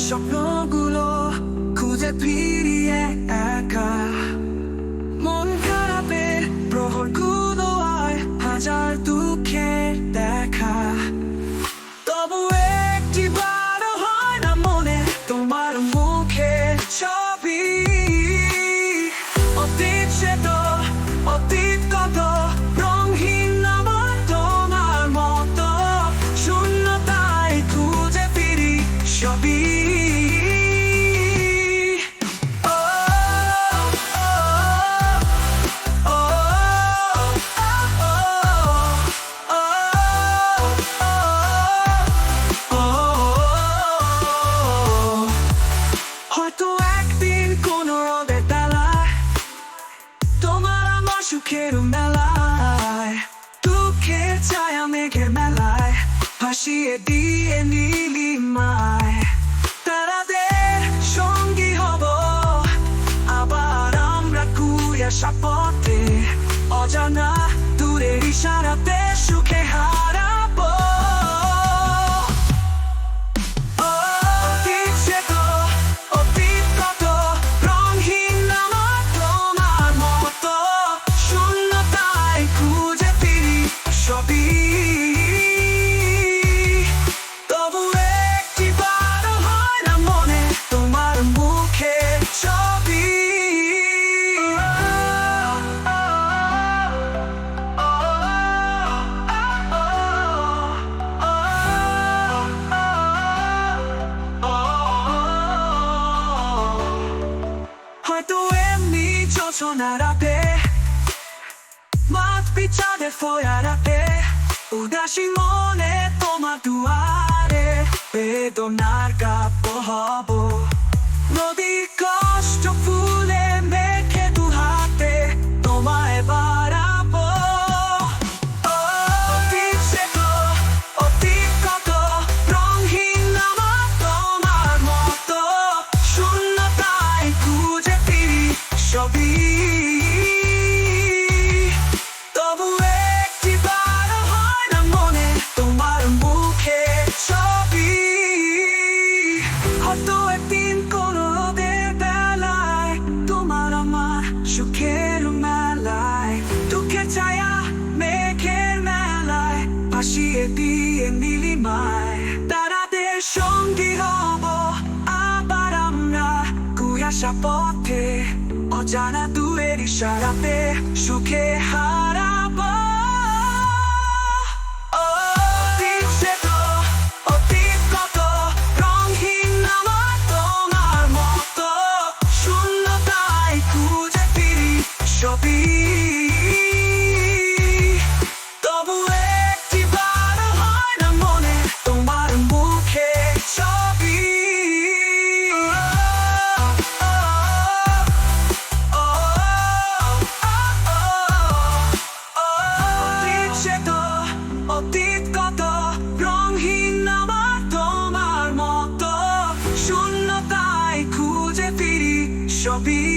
স্বপ্নগুলো খুঁজে ফিরিয়ে একা মন খারাপের প্রহরগুলো আর হাজার দুঃখের দেখা তবু একটি বারো হয় না মনে তোমার মুখের ছবি অতীত সে তো অতীত কত রঙহীন আমার তোমার মতো শূন্যতায় খুঁজে ফিরি সবই হয়তো একদিন কোনো রোদের বেলায় তোমার আমার সুখের মেলায় দুঃখের ছায়া মেঘের মেলায় ভাসিয়ে দিয়ে নীলিমায় তারাদের সঙ্গী হব আবার আমরা কুয়াশা পথে অজানা দূরের ইশারাতে সুখে হারাবো তবু একটি বারো হয় না মনে তোমার মুখের ছবি হয়তো এমনি যোজনা রাতে মাঠ পিছাতে ফোয়ারাতে উদাসী মনে তোমার দুয়ারে বেদনার গাপ হব নদীর কষ্ট ফুলে মেখে দু হাতে তোমায় বাড়াবো অতীত সে তো অতীত কত রঙহীন আমার তোমার মতো শূন্যতায় খুঁজে ফিরি সবই তবু একটি বারো হয় না মনে তোমার মুখের ছবি হয়তো একদিন কোনো রোদের বেলায় তোমার আমার সুখের মেলায় দুঃখের ছায়া মেঘের মেলায় ভাসিয়ে দিয়ে নীলিমায় তারাদের সঙ্গী হব আবার আমরা কুয়াশা পথে অজানা দূরের ইশারাতে সুখে হারাবো অতীত সে তো অতীত কত রঙহীন আমার তোমার মতো শূন্যতায় খুঁজে ফিরি সবই তবু একটি বারো হয় না মনে তোমার মুখের ছবি অতীত কত রঙহীন আমার তোমার মতো শূন্যতায় খুঁজে ফিরি সবই